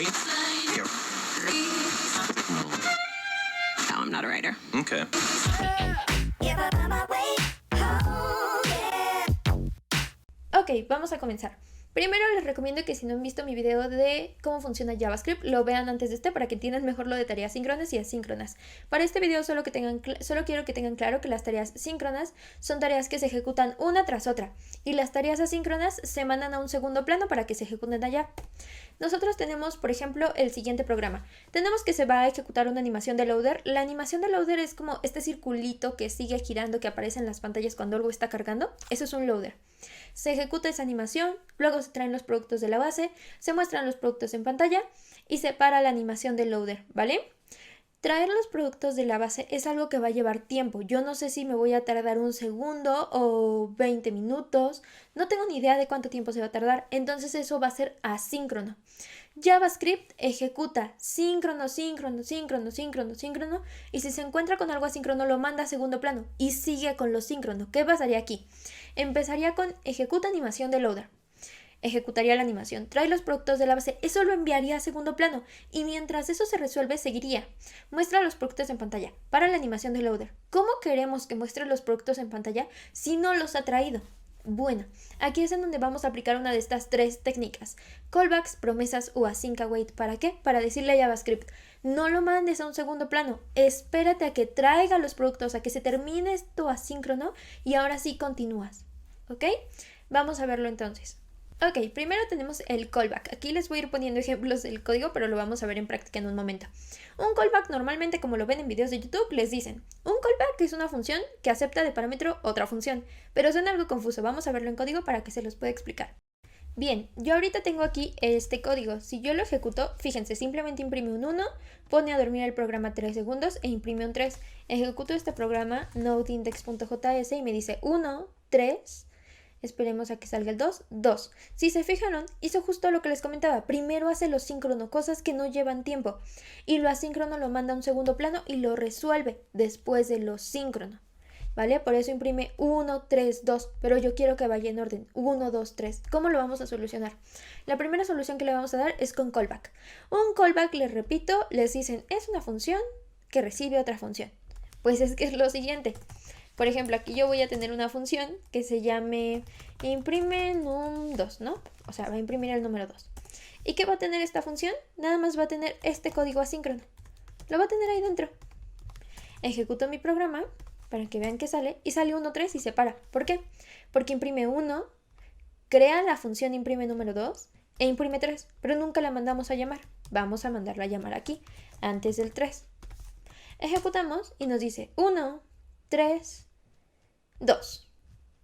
No, I'm not a writer. Okay. Ok, vamos a comenzar. Primero les recomiendo que si no han visto mi video de cómo funciona JavaScript, lo vean antes de este para que entiendan mejor lo de tareas síncronas y asíncronas. Para este video solo quiero que tengan claro que las tareas síncronas son tareas que se ejecutan una tras otra y las tareas asíncronas se mandan a un segundo plano para que se ejecuten allá. Nosotros tenemos, por ejemplo, el siguiente programa. Tenemos que se va a ejecutar una animación de loader. La animación de loader es como este circulito que sigue girando que aparece en las pantallas cuando algo está cargando. Eso es un loader. Se ejecuta esa animación, luego se traen los productos de la base, se muestran los productos en pantalla y se para la animación del loader, ¿vale? Traer los productos de la base es algo que va a llevar tiempo. Yo no sé si me voy a tardar un segundo o 20 minutos. No tengo ni idea de cuánto tiempo se va a tardar. Entonces eso va a ser asíncrono. JavaScript ejecuta síncrono, síncrono, síncrono, síncrono, síncrono. Y si se encuentra con algo asíncrono lo manda a segundo plano y sigue con lo síncrono. ¿Qué pasaría aquí? Empezaría con ejecuta animación de loader. Ejecutaría la animación, trae los productos de la base, eso lo enviaría a segundo plano y mientras eso se resuelve seguiría. Muestra los productos en pantalla, para la animación de loader. ¿Cómo queremos que muestre los productos en pantalla si no los ha traído? Bueno, aquí es en donde vamos a aplicar una de estas tres técnicas, callbacks, promesas o async await. ¿Para qué? Para decirle a JavaScript, no lo mandes a un segundo plano, espérate a que traiga los productos, a que se termine esto asíncrono y ahora sí continúas, ¿ok? Vamos a verlo entonces. Ok, primero tenemos el callback. Aquí les voy a ir poniendo ejemplos del código, pero lo vamos a ver en práctica en un momento. Un callback normalmente, como lo ven en videos de YouTube, les dicen, un callback es una función que acepta de parámetro otra función, pero suena algo confuso. Vamos a verlo en código para que se los pueda explicar. Bien, yo ahorita tengo aquí este código. Si yo lo ejecuto, fíjense, simplemente imprime un 1, pone a dormir el programa 3 segundos e imprime un 3. Ejecuto este programa nodeindex.js y me dice 1, 3... Esperemos a que salga el 2, 2. Si se fijaron, hizo justo lo que les comentaba. Primero hace lo síncrono, cosas que no llevan tiempo. Y lo asíncrono lo manda a un segundo plano y lo resuelve después de lo síncrono. ¿Vale? Por eso imprime 1, 3, 2. Pero yo quiero que vaya en orden. 1, 2, 3. ¿Cómo lo vamos a solucionar? La primera solución que le vamos a dar es con callback. Un callback, les repito, les dicen, es una función que recibe otra función. Pues es que es lo siguiente. Por ejemplo, aquí yo voy a tener una función que se llame imprime num2, ¿no? O sea, va a imprimir el número 2. ¿Y qué va a tener esta función? Nada más va a tener este código asíncrono. Lo va a tener ahí dentro. Ejecuto mi programa para que vean que sale y sale 1, 3 y se para. ¿Por qué? Porque imprime 1, crea la función imprime número 2 e imprime 3, pero nunca la mandamos a llamar. Vamos a mandarla a llamar aquí, antes del 3. Ejecutamos y nos dice 1, 3, 2.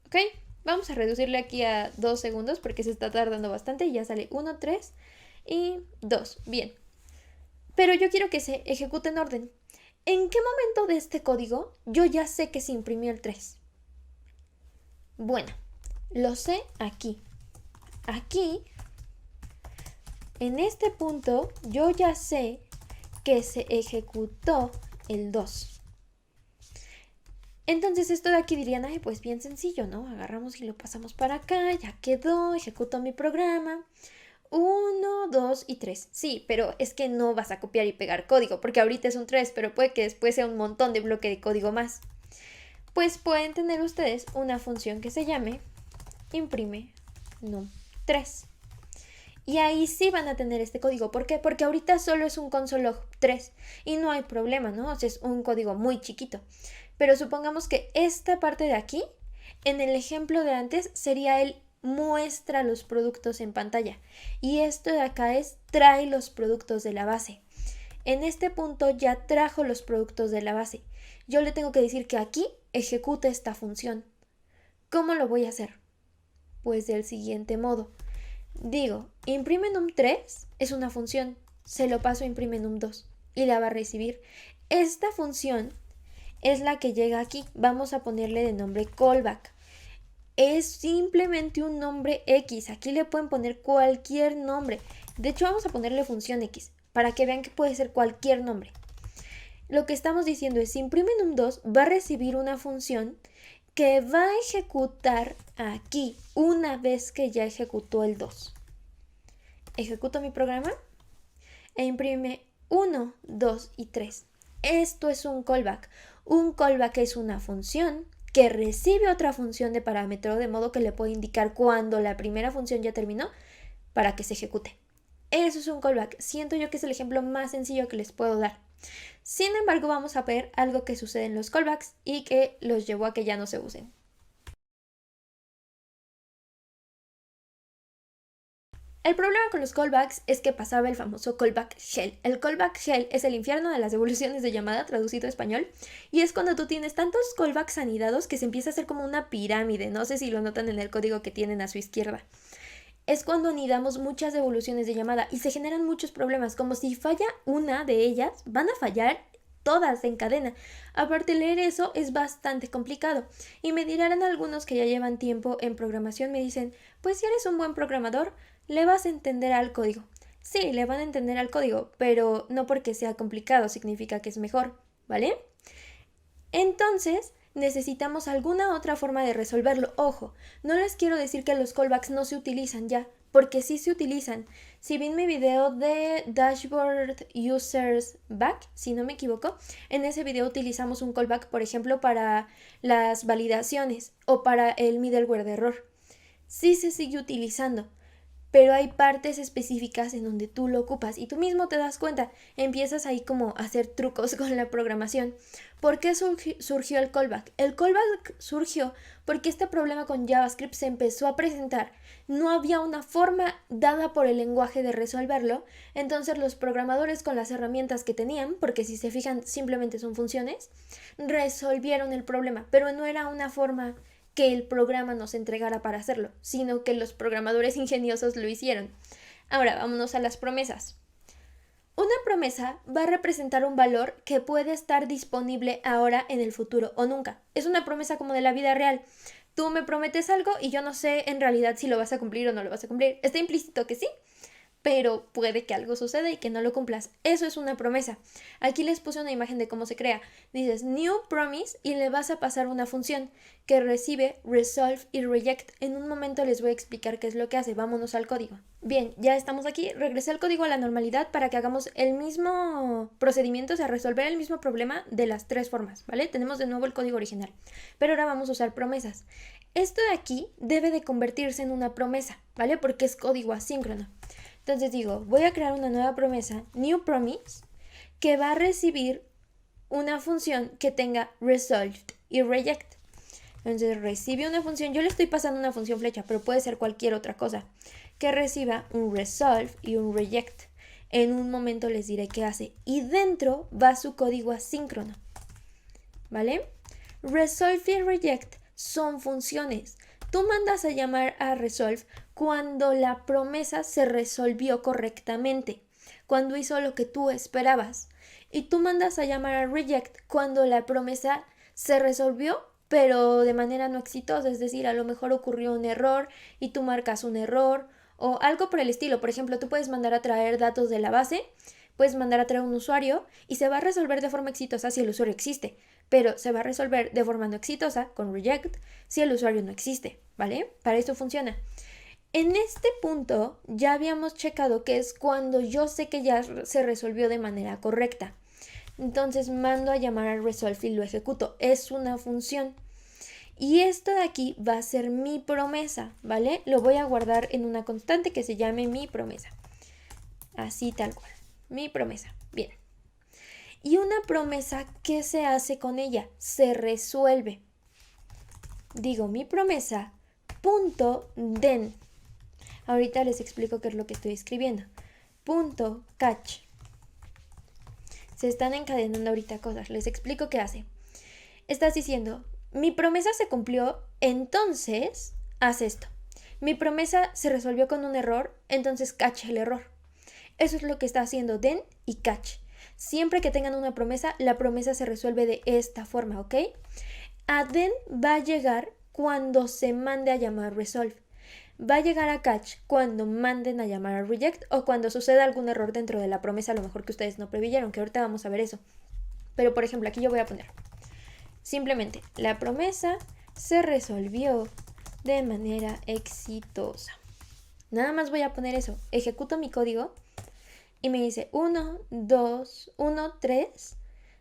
¿Ok? Vamos a reducirle aquí a 2 segundos porque se está tardando bastante y ya sale 1, 3 y 2. Bien. Pero yo quiero que se ejecute en orden. ¿En qué momento de este código yo ya sé que se imprimió el 3? Bueno, lo sé aquí. Aquí, en este punto, yo ya sé que se ejecutó el 2. Entonces esto de aquí dirían, ay, pues bien sencillo, ¿no? Agarramos y lo pasamos para acá, ya quedó, ejecuto mi programa. 1, 2 y 3. Sí, pero es que no vas a copiar y pegar código, porque ahorita es un 3, pero puede que después sea un montón de bloque de código más. Pues pueden tener ustedes una función que se llame imprime num3. Y ahí sí van a tener este código. ¿Por qué? Porque ahorita solo es un console log 3 y no hay problema, ¿no? O sea, es un código muy chiquito. Pero supongamos que esta parte de aquí, en el ejemplo de antes, sería el muestra los productos en pantalla. Y esto de acá es trae los productos de la base. En este punto ya trajo los productos de la base. Yo le tengo que decir que aquí ejecute esta función. ¿Cómo lo voy a hacer? Pues del siguiente modo. Digo, imprime num3 es una función. Se lo paso a imprime num2 y la va a recibir. Esta función es la que llega aquí. Vamos a ponerle de nombre callback. Es simplemente un nombre X. Aquí le pueden poner cualquier nombre. De hecho, vamos a ponerle función X para que vean que puede ser cualquier nombre. Lo que estamos diciendo es, imprime num2 va a recibir una función que va a ejecutar aquí una vez que ya ejecutó el 2. Ejecuto mi programa. e imprime 1, 2 y 3. Esto es un callback. Un callback es una función que recibe otra función de parámetro, de modo que le puede indicar cuando la primera función ya terminó para que se ejecute. Eso es un callback. Siento yo que es el ejemplo más sencillo que les puedo dar. Sin embargo, vamos a ver algo que sucede en los callbacks y que los llevó a que ya no se usen. El problema con los callbacks es que pasaba el famoso callback hell. El callback hell es el infierno de las devoluciones de llamada, traducido a español, y es cuando tú tienes tantos callbacks anidados que se empieza a hacer como una pirámide. No sé si lo notan en el código que tienen a su izquierda. Es cuando anidamos muchas devoluciones de llamada y se generan muchos problemas, como si falla una de ellas, van a fallar todas en cadena. Aparte, leer eso es bastante complicado. Y me dirán algunos que ya llevan tiempo en programación, me dicen, pues si eres un buen programador, le vas a entender al código. Sí, le van a entender al código, pero no porque sea complicado significa que es mejor, ¿vale? Entonces, necesitamos alguna otra forma de resolverlo. Ojo, no les quiero decir que los callbacks no se utilizan ya, porque sí se utilizan. Si ven mi video de Dashboard Users Back, si no me equivoco, en ese video utilizamos un callback, por ejemplo, para las validaciones o para el middleware de error. Sí se sigue utilizando, pero hay partes específicas en donde tú lo ocupas y tú mismo te das cuenta, empiezas ahí como a hacer trucos con la programación. ¿Por qué surgió el callback? El callback surgió porque este problema con JavaScript se empezó a presentar. No había una forma dada por el lenguaje de resolverlo, entonces los programadores con las herramientas que tenían, porque si se fijan simplemente son funciones, resolvieron el problema, pero no era una forma que el programa nos entregara para hacerlo, sino que los programadores ingeniosos lo hicieron. Ahora, vámonos a las promesas. Una promesa va a representar un valor que puede estar disponible ahora, en el futuro o nunca. Es una promesa como de la vida real. Tú me prometes algo y yo no sé en realidad si lo vas a cumplir o no lo vas a cumplir. Está implícito que sí, pero puede que algo suceda y que no lo cumplas. Eso es una promesa. Aquí les puse una imagen de cómo se crea. Dices new promise y le vas a pasar una función que recibe resolve y reject. En un momento les voy a explicar qué es lo que hace. Vámonos al código. Bien, ya estamos aquí. Regresé al código a la normalidad para que hagamos el mismo procedimiento, o sea, resolver el mismo problema de las tres formas, ¿vale? Tenemos de nuevo el código original. Pero ahora vamos a usar promesas. Esto de aquí debe de convertirse en una promesa, ¿vale? Porque es código asíncrono. Entonces digo, voy a crear una nueva promesa, new promise, que va a recibir una función que tenga resolved y reject. Entonces recibe una función, yo le estoy pasando una función flecha, pero puede ser cualquier otra cosa, que reciba un resolve y un reject. En un momento les diré qué hace. Y dentro va su código asíncrono, ¿vale? Resolve y reject son funciones. Tú mandas a llamar a resolve cuando la promesa se resolvió correctamente, cuando hizo lo que tú esperabas. Y tú mandas a llamar a reject cuando la promesa se resolvió, pero de manera no exitosa, es decir, a lo mejor ocurrió un error y tú marcas un error o algo por el estilo. Por ejemplo, tú puedes mandar a traer datos de la base, puedes mandar a traer un usuario y se va a resolver de forma exitosa si el usuario existe, pero se va a resolver de forma no exitosa con reject si el usuario no existe, ¿vale? Para eso funciona. En este punto ya habíamos checado que es cuando yo sé que ya se resolvió de manera correcta. Entonces mando a llamar al resolve y lo ejecuto. Es una función. Y esto de aquí va a ser mi promesa, ¿vale? Lo voy a guardar en una constante que se llame mi promesa. Así tal cual. Mi promesa. Bien. Y una promesa, ¿qué se hace con ella? Se resuelve. Digo mi promesa punto then. Ahorita les explico qué es lo que estoy escribiendo. Punto catch. Se están encadenando ahorita cosas. Les explico qué hace. Estás diciendo, mi promesa se cumplió, entonces haz esto. Mi promesa se resolvió con un error, entonces catch el error. Eso es lo que está haciendo then y catch. Siempre que tengan una promesa, la promesa se resuelve de esta forma, ¿ok? A then va a llegar cuando se mande a llamar resolve. Va a llegar a catch cuando manden a llamar a reject o cuando suceda algún error dentro de la promesa, a lo mejor que ustedes no preveyeron, que ahorita vamos a ver eso. Pero por ejemplo, aquí yo voy a poner simplemente la promesa se resolvió de manera exitosa. Nada más voy a poner eso. Ejecuto mi código y me dice 1, 2, 1, 3,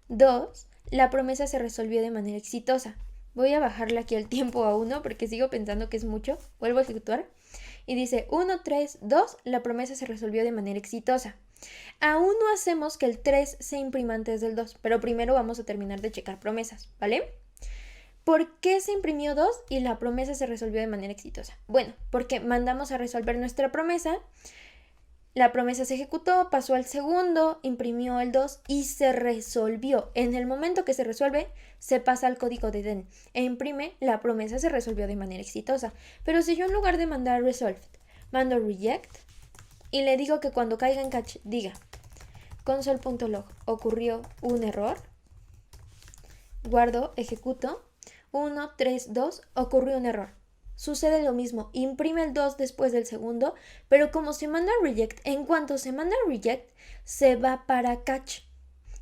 2, la promesa se resolvió de manera exitosa. Voy a bajarle aquí el tiempo a 1 porque sigo pensando que es mucho. Vuelvo a ejecutar. Y dice 1, 3, 2, la promesa se resolvió de manera exitosa. Aún no hacemos que el 3 se imprima antes del 2, pero primero vamos a terminar de checar promesas, ¿vale? ¿Por qué se imprimió 2 y la promesa se resolvió de manera exitosa? Bueno, porque mandamos a resolver nuestra promesa, la promesa se ejecutó, pasó al segundo, imprimió el 2 y se resolvió. En el momento que se resuelve, se pasa al código de den e imprime, la promesa se resolvió de manera exitosa. Pero si yo en lugar de mandar resolved, mando reject y le digo que cuando caiga en catch diga console.log ocurrió un error, guardo, ejecuto, 1, 3, 2, ocurrió un error. Sucede lo mismo, imprime el 2 después del segundo, pero como se manda reject, en cuanto se manda reject, se va para catch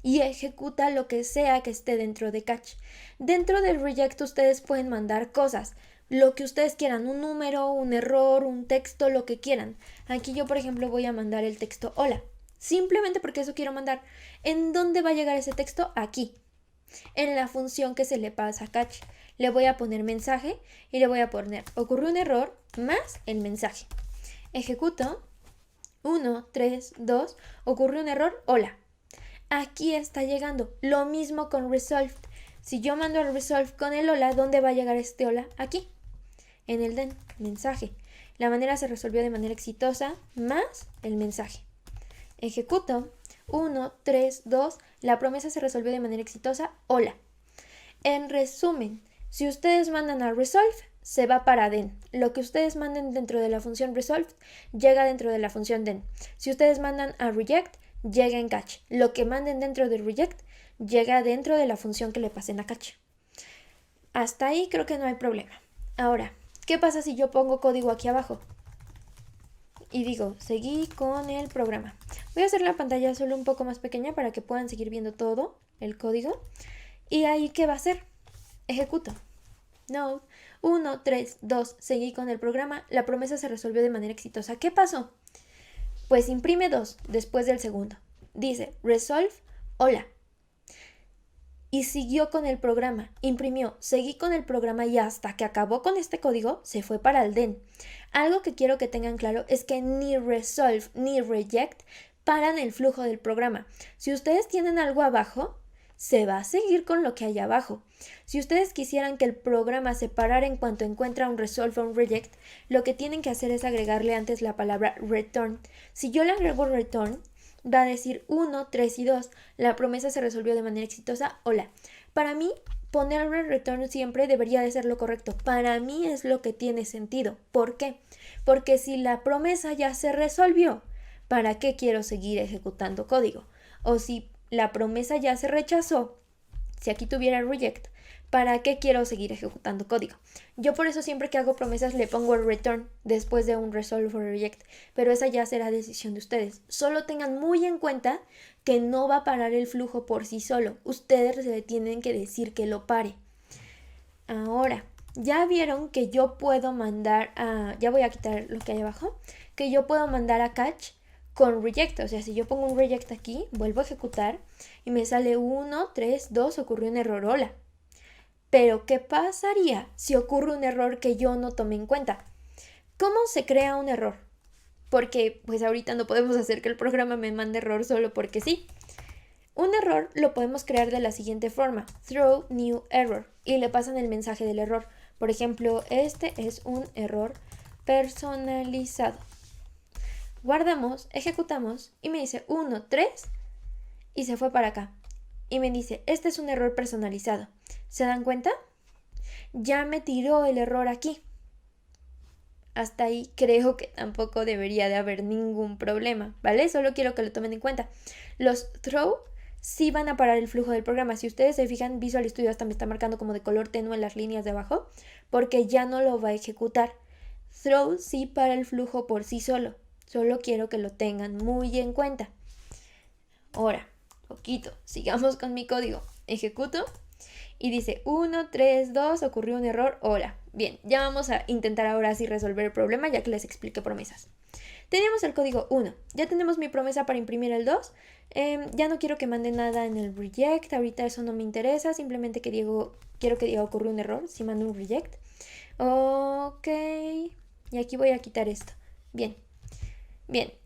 y ejecuta lo que sea que esté dentro de catch. Dentro del reject ustedes pueden mandar cosas, lo que ustedes quieran, un número, un error, un texto, lo que quieran. Aquí yo, por ejemplo, voy a mandar el texto hola, simplemente porque eso quiero mandar. ¿En dónde va a llegar ese texto? Aquí, en la función que se le pasa a catch. Le voy a poner mensaje y le voy a poner ocurrió un error más el mensaje. Ejecuto, 1, 3, 2, ocurrió un error, hola. Aquí está llegando, lo mismo con resolved. Si yo mando al resolve con el hola, ¿dónde va a llegar este hola? Aquí, en el den, mensaje. La manera se resolvió de manera exitosa más el mensaje. Ejecuto, 1, 3, 2, la promesa se resolvió de manera exitosa, hola. En resumen, si ustedes mandan a resolve, se va para den. Lo que ustedes manden dentro de la función resolve, llega dentro de la función den. Si ustedes mandan a reject, llega en catch. Lo que manden dentro de reject, llega dentro de la función que le pasen a catch. Hasta ahí creo que no hay problema. Ahora, ¿qué pasa si yo pongo código aquí abajo? Y digo, seguí con el programa. Voy a hacer la pantalla solo un poco más pequeña para que puedan seguir viendo todo el código. ¿Y ahí qué va a hacer? Ejecuto. Node 1, 3, 2, seguí con el programa, la promesa se resolvió de manera exitosa. ¿Qué pasó? Pues imprime 2 después del segundo. Dice resolve, hola. Y siguió con el programa, imprimió, seguí con el programa y hasta que acabó con este código se fue para el den. Algo que quiero que tengan claro es que ni resolve ni reject paran el flujo del programa. Si ustedes tienen algo abajo, se va a seguir con lo que hay abajo. Si ustedes quisieran que el programa se parara en cuanto encuentra un resolve o un reject, lo que tienen que hacer es agregarle antes la palabra return. Si yo le agrego return, va a decir 1, 3 y 2, la promesa se resolvió de manera exitosa, hola. Para mí, ponerle return siempre debería de ser lo correcto. Para mí es lo que tiene sentido. ¿Por qué? Porque si la promesa ya se resolvió, ¿para qué quiero seguir ejecutando código? O si la promesa ya se rechazó, si aquí tuviera reject, ¿para qué quiero seguir ejecutando código? Yo por eso siempre que hago promesas le pongo el return después de un resolve o reject, pero esa ya será decisión de ustedes. Solo tengan muy en cuenta que no va a parar el flujo por sí solo. Ustedes le tienen que decir que lo pare. Ahora, ya vieron que yo puedo mandar a... Ya voy a quitar lo que hay abajo. Que yo puedo mandar a catch con reject, o sea, si yo pongo un reject aquí, vuelvo a ejecutar y me sale 1, 3, 2, ocurrió un error, hola. Pero, ¿qué pasaría si ocurre un error que yo no tomé en cuenta? ¿Cómo se crea un error? Porque, pues ahorita no podemos hacer que el programa me mande error solo porque sí. Un error lo podemos crear de la siguiente forma, throw new error, y le pasan el mensaje del error. Por ejemplo, este es un error personalizado. Guardamos, ejecutamos y me dice 1, 3 y se fue para acá. Y me dice, este es un error personalizado. ¿Se dan cuenta? Ya me tiró el error aquí. Hasta ahí creo que tampoco debería de haber ningún problema, ¿vale? Solo quiero que lo tomen en cuenta. Los throw sí van a parar el flujo del programa. Si ustedes se fijan, Visual Studio hasta me está marcando como de color tenue en las líneas de abajo, porque ya no lo va a ejecutar. Throw sí para el flujo por sí solo. Solo quiero que lo tengan muy en cuenta. Ahora, poquito, sigamos con mi código. Ejecuto y dice 1, 3, 2, ocurrió un error, hola. Bien, ya vamos a intentar ahora sí resolver el problema ya que les expliqué promesas. Teníamos el código 1. Ya tenemos mi promesa para imprimir el 2. Ya no quiero que mande nada en el reject. Ahorita eso no me interesa. Simplemente quiero que diga ocurrió un error si mando un reject. Ok. Y aquí voy a quitar esto. Bien.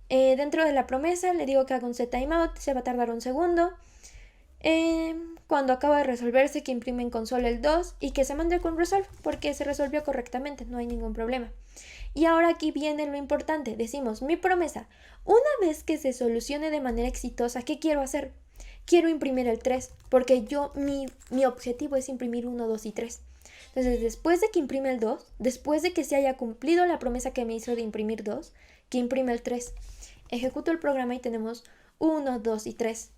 Dentro de la promesa le digo que haga un set timeout. Se va a tardar un segundo. Cuando acaba de resolverse, que imprime en consola el 2 y que se mande con resolve, porque se resolvió correctamente, no hay ningún problema. Y ahora aquí viene lo importante, decimos mi promesa. Una vez que se solucione de manera exitosa, ¿qué quiero hacer? Quiero imprimir el 3, porque mi objetivo es imprimir 1, 2 y 3. Entonces, después de que imprime el 2, después de que se haya cumplido la promesa que me hizo de imprimir 2, que imprime el 3. Ejecuto el programa y tenemos 1, 2 y 3.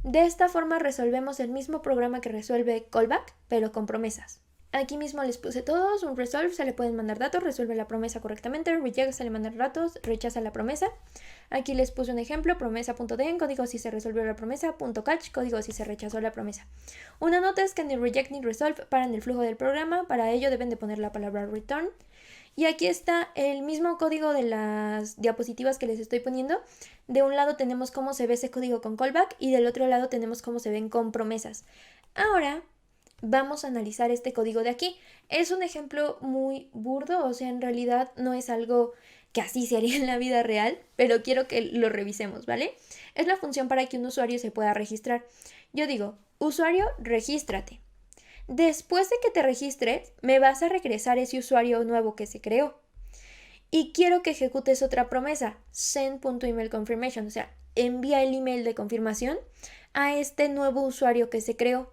De esta forma resolvemos el mismo programa que resuelve callback, pero con promesas. Aquí mismo les puse todos, un resolve, se le pueden mandar datos, resuelve la promesa correctamente, reject, se le mandan datos, rechaza la promesa. Aquí les puse un ejemplo, promesa.den, código si se resolvió la promesa, .catch, código si se rechazó la promesa. Una nota es que ni reject ni resolve paran el flujo del programa, para ello deben de poner la palabra return. Y aquí está el mismo código de las diapositivas que les estoy poniendo. De un lado tenemos cómo se ve ese código con callback y del otro lado tenemos cómo se ven con promesas. Ahora vamos a analizar este código de aquí. Es un ejemplo muy burdo, o sea, en realidad no es algo que así se haría en la vida real, pero quiero que lo revisemos, ¿vale? Es la función para que un usuario se pueda registrar. Yo digo, usuario, regístrate. Después de que te registres, me vas a regresar ese usuario nuevo que se creó. Y quiero que ejecutes otra promesa, send.emailConfirmation, o sea, envía el email de confirmación a este nuevo usuario que se creó.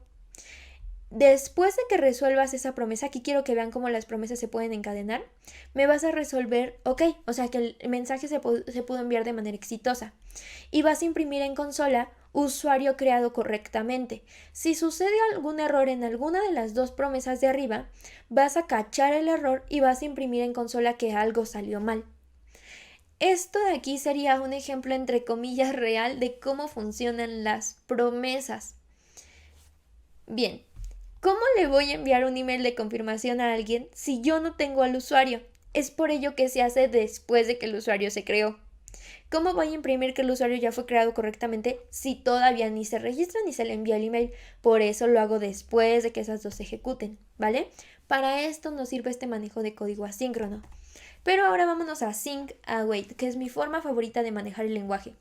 Después de que resuelvas esa promesa, aquí quiero que vean cómo las promesas se pueden encadenar, me vas a resolver OK, o sea que el mensaje se pudo enviar de manera exitosa. Y vas a imprimir en consola usuario creado correctamente. Si sucede algún error en alguna de las dos promesas de arriba, vas a cachar el error y vas a imprimir en consola que algo salió mal. Esto de aquí sería un ejemplo entre comillas real de cómo funcionan las promesas. Bien, ¿cómo le voy a enviar un email de confirmación a alguien si yo no tengo al usuario? Es por ello que se hace después de que el usuario se creó. ¿Cómo voy a imprimir que el usuario ya fue creado correctamente si todavía ni se registra ni se le envía el email? Por eso lo hago después de que esas dos se ejecuten, ¿vale? Para esto nos sirve este manejo de código asíncrono. Pero ahora vámonos a async await, que es mi forma favorita de manejar el lenguaje.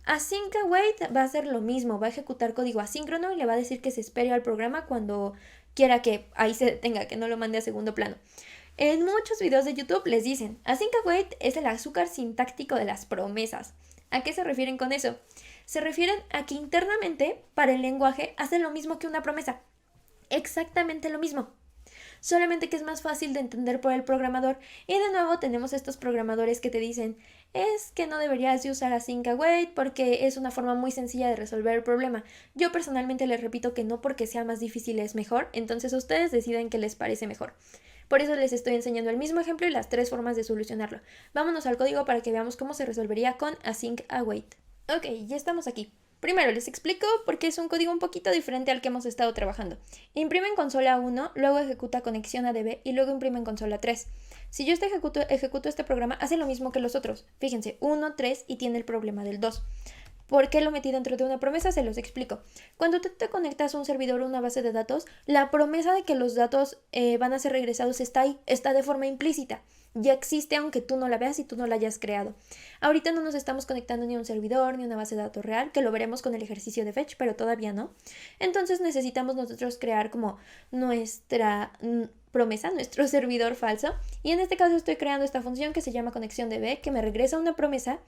Async await va a hacer lo mismo, va a ejecutar código asíncrono y le va a decir que se espere al programa cuando quiera que ahí se detenga, que no lo mande a segundo plano. En muchos videos de YouTube les dicen, async await es el azúcar sintáctico de las promesas. ¿A qué se refieren con eso? Se refieren a que internamente, para el lenguaje, hacen lo mismo que una promesa. Exactamente lo mismo. Solamente que es más fácil de entender por el programador. Y de nuevo tenemos estos programadores que te dicen, es que no deberías de usar async await porque es una forma muy sencilla de resolver el problema. Yo personalmente les repito que no porque sea más difícil es mejor, entonces ustedes deciden qué les parece mejor. Por eso les estoy enseñando el mismo ejemplo y las tres formas de solucionarlo. Vámonos al código para que veamos cómo se resolvería con async await. Ok, ya estamos aquí. Primero les explico por qué es un código un poquito diferente al que hemos estado trabajando. Imprime en consola 1, luego ejecuta conexión a DB y luego imprime en consola 3. Si yo ejecuto este programa, hace lo mismo que los otros. Fíjense, 1, 3 y tiene el problema del 2. ¿Por qué lo metí dentro de una promesa? Se los explico. Cuando tú te conectas a un servidor o una base de datos, la promesa de que los datos van a ser regresados está ahí, está de forma implícita. Ya existe aunque tú no la veas y tú no la hayas creado. Ahorita no nos estamos conectando ni a un servidor ni a una base de datos real, que lo veremos con el ejercicio de fetch, pero todavía no. Entonces necesitamos nosotros crear como nuestra promesa, nuestro servidor falso. Y en este caso estoy creando esta función que se llama conexión DB, que me regresa una promesa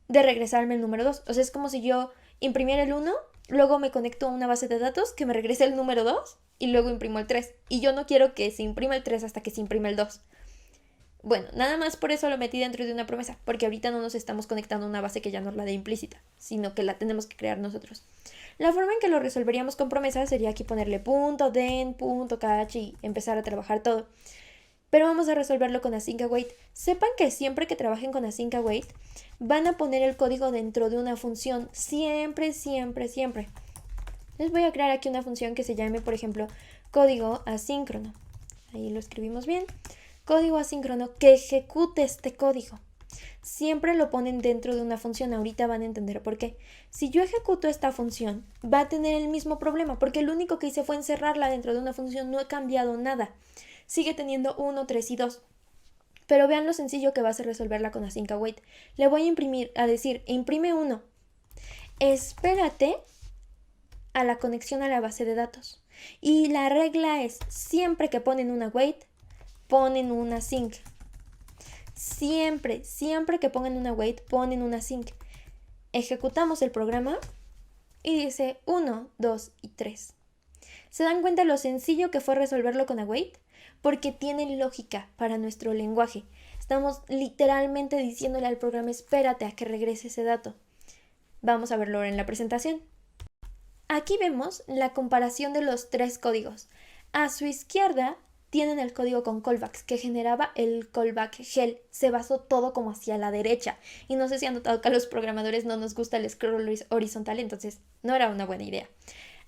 de regresarme el número 2. O sea, es como si yo imprimiera el 1, luego me conecto a una base de datos que me regrese el número 2 y luego imprimo el 3. Y yo no quiero que se imprima el 3 hasta que se imprime el 2. Bueno, nada más por eso lo metí dentro de una promesa, porque ahorita no nos estamos conectando a una base que ya nos la dé implícita, sino que la tenemos que crear nosotros. La forma en que lo resolveríamos con promesas sería aquí ponerle .den, .catch y empezar a trabajar todo. Pero vamos a resolverlo con async await. Sepan que siempre que trabajen con async await, van a poner el código dentro de una función. Siempre, siempre, siempre. Les voy a crear aquí una función que se llame, por ejemplo, código asíncrono. Ahí lo escribimos bien. Código asíncrono que ejecute este código. Siempre lo ponen dentro de una función, ahorita van a entender por qué. Si yo ejecuto esta función, va a tener el mismo problema, porque lo único que hice fue encerrarla dentro de una función, no he cambiado nada. Sigue teniendo 1, 3 y 2. Pero vean lo sencillo que va a ser resolverla con async await. Le voy a decir, imprime 1. Espérate a la conexión a la base de datos. Y la regla es, siempre que ponen un await, ponen un async. Siempre que pongan un await, ponen un async. Ejecutamos el programa y dice 1, 2 y 3. ¿Se dan cuenta lo sencillo que fue resolverlo con await? Porque tiene lógica para nuestro lenguaje. Estamos literalmente diciéndole al programa, espérate a que regrese ese dato. Vamos a verlo ahora en la presentación. Aquí vemos la comparación de los 3 códigos. A su izquierda tienen el código con callbacks que generaba el callback hell. Se basó todo como hacia la derecha. Y no sé si han notado que a los programadores no nos gusta el scroll horizontal, entonces no era una buena idea.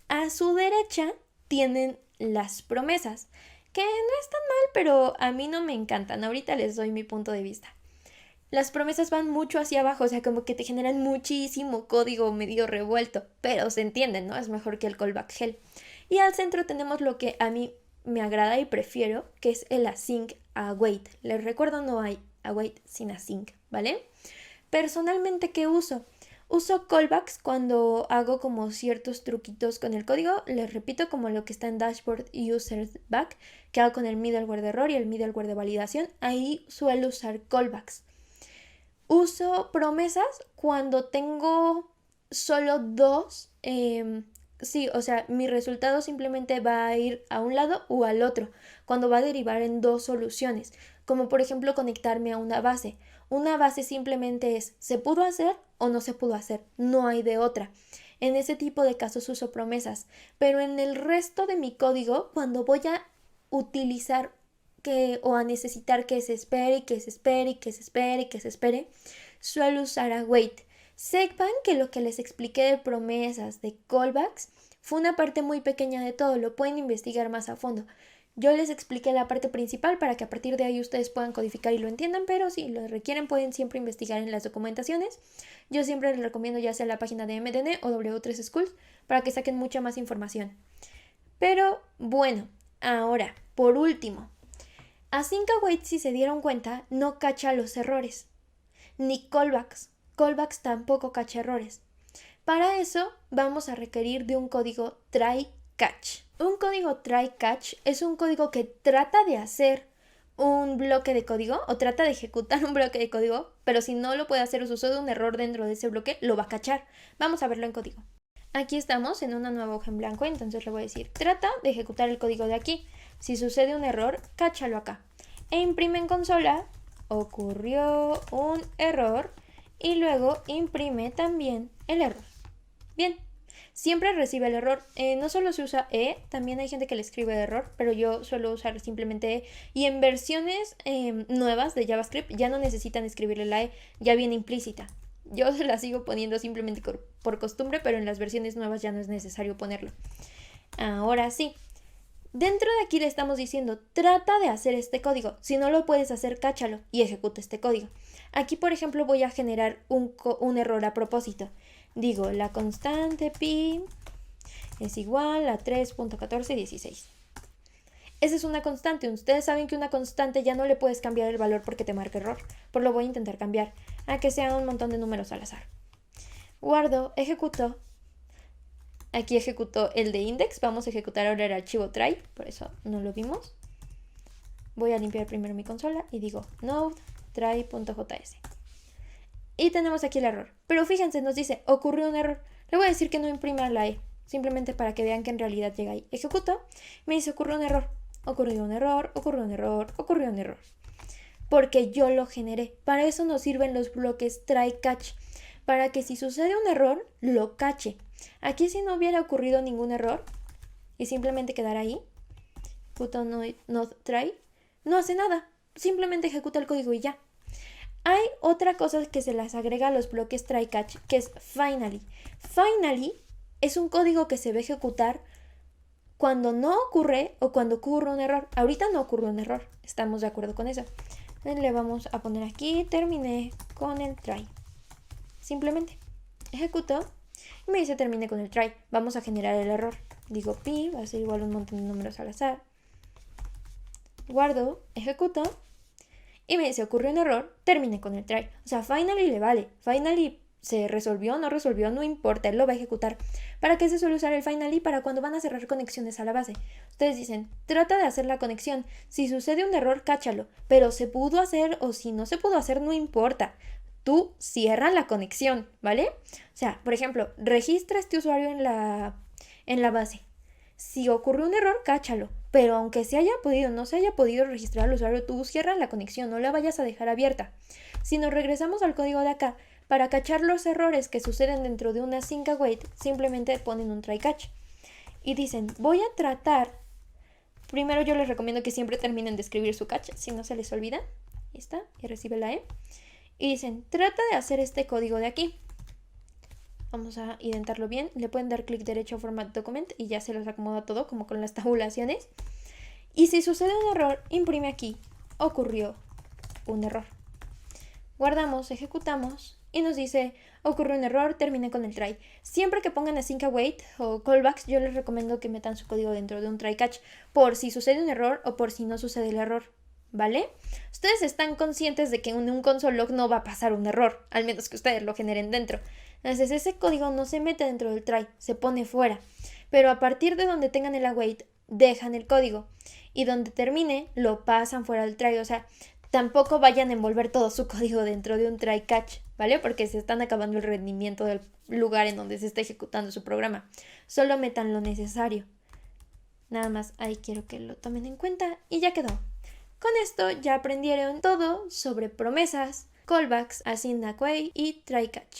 A su derecha tienen las promesas, que no están mal, pero a mí no me encantan. Ahorita les doy mi punto de vista. Las promesas van mucho hacia abajo, o sea, como que te generan muchísimo código medio revuelto, pero se entienden, ¿no? Es mejor que el callback hell. Y al centro tenemos lo que a mí me agrada y prefiero, que es el async await. Les recuerdo, no hay await sin async, ¿vale? Personalmente, ¿qué uso? Uso callbacks cuando hago como ciertos truquitos con el código. Les repito, como lo que está en dashboard y user back, que hago con el middleware de error y el middleware de validación. Ahí suelo usar callbacks. Uso promesas cuando tengo solo 2. Sí, o sea, mi resultado simplemente va a ir a un lado o al otro, cuando va a derivar en 2 soluciones, como por ejemplo conectarme a una base. Una base simplemente es, ¿se pudo hacer o no se pudo hacer? No hay de otra. En ese tipo de casos uso promesas, pero en el resto de mi código, cuando voy a utilizar o a necesitar que se espere y que se espere y que se espere y que se espere, suelo usar await. Sepan que lo que les expliqué de promesas, de callbacks, fue una parte muy pequeña de todo, lo pueden investigar más a fondo. Yo les expliqué la parte principal para que a partir de ahí ustedes puedan codificar y lo entiendan, pero si lo requieren pueden siempre investigar en las documentaciones. Yo siempre les recomiendo ya sea la página de MDN o W3 Schools para que saquen mucha más información. Pero bueno, ahora, por último, async await, si se dieron cuenta, no cacha los errores, ni callbacks. Callbacks tampoco cacha errores. Para eso vamos a requerir de un código try catch. Un código try catch es un código que trata de hacer un bloque de código o trata de ejecutar un bloque de código, pero si no lo puede hacer o sucede un error dentro de ese bloque, lo va a cachar. Vamos a verlo en código. Aquí estamos en una nueva hoja en blanco, entonces le voy a decir, trata de ejecutar el código de aquí. Si sucede un error, cáchalo acá. E imprime en consola, ocurrió un error, y luego imprime también el error. Bien, siempre recibe el error. No solo se usa E, también hay gente que le escribe error, pero yo suelo usar simplemente E. Y en versiones nuevas de JavaScript ya no necesitan escribirle la E, ya viene implícita. Yo la sigo poniendo simplemente por costumbre, pero en las versiones nuevas ya no es necesario ponerlo. Ahora sí. Dentro de aquí le estamos diciendo, trata de hacer este código. Si no lo puedes hacer, cáchalo y ejecuta este código. Aquí, por ejemplo, voy a generar un error a propósito. Digo, la constante pi es igual a 3.1416. Esa es una constante. Ustedes saben que una constante ya no le puedes cambiar el valor porque te marca error. Por lo voy a intentar cambiar a que sea un montón de números al azar. Guardo, ejecuto. Aquí ejecutó el de index. Vamos a ejecutar ahora el archivo try. Por eso no lo vimos. Voy a limpiar primero mi consola y digo node try.js. Y tenemos aquí el error. Pero fíjense, nos dice, ocurrió un error. Le voy a decir que no imprima la E. Simplemente para que vean que en realidad llega ahí. Ejecuto. Me dice, ocurrió un error. Ocurrió un error, ocurrió un error, ocurrió un error. Porque yo lo generé. Para eso nos sirven los bloques try catch. Para que si sucede un error, lo cache. Aquí si no hubiera ocurrido ningún error y simplemente quedara ahí, puto not try, no hace nada. Simplemente ejecuta el código y ya. Hay otra cosa que se las agrega a los bloques try catch, que es finally. Finally es un código que se va a ejecutar cuando no ocurre o cuando ocurre un error. Ahorita no ocurre un error, estamos de acuerdo con eso. Le vamos a poner aquí, terminé con el try. Simplemente ejecuto y me dice terminé con el try. Vamos a generar el error. Digo pi, va a ser igual un montón de números al azar. Guardo, ejecuto y me dice ocurrió un error, terminé con el try. O sea, finally le vale. Finally se resolvió, no resolvió, no importa, él lo va a ejecutar. ¿Para qué se suele usar el finally? Para cuando van a cerrar conexiones a la base. Ustedes dicen, trata de hacer la conexión. Si sucede un error, cáchalo. Pero se pudo hacer o si no se pudo hacer, no importa. Tú cierra la conexión, ¿vale? O sea, por ejemplo, registra este usuario en la base. Si ocurrió un error, cáchalo. Pero aunque se haya podido, no se haya podido registrar al usuario, tú cierra la conexión, no la vayas a dejar abierta. Si nos regresamos al código de acá, para cachar los errores que suceden dentro de una sync await, simplemente ponen un try catch. Y dicen, voy a tratar. Primero yo les recomiendo que siempre terminen de escribir su catch, si no se les olvida. Ahí está, y recibe la E. Y dicen, trata de hacer este código de aquí. Vamos a indentarlo bien. Le pueden dar clic derecho a Format Document y ya se los acomoda todo, como con las tabulaciones. Y si sucede un error, imprime aquí. Ocurrió un error. Guardamos, ejecutamos y nos dice, ocurrió un error, terminé con el try. Siempre que pongan async await o callbacks, yo les recomiendo que metan su código dentro de un try catch, por si sucede un error o por si no sucede el error, ¿vale? Ustedes están conscientes de que en un console log no va a pasar un error, al menos que ustedes lo generen dentro. Entonces ese código no se mete dentro del try, se pone fuera. Pero a partir de donde tengan el await, dejan el código. Y donde termine, lo pasan fuera del try, o sea, tampoco vayan a envolver todo su código dentro de un try catch, ¿vale? Porque se están acabando el rendimiento del lugar en donde se está ejecutando su programa. Solo metan lo necesario. Nada más ahí quiero que lo tomen en cuenta y ya quedó. Con esto ya aprendieron todo sobre promesas, callbacks, async await y try catch.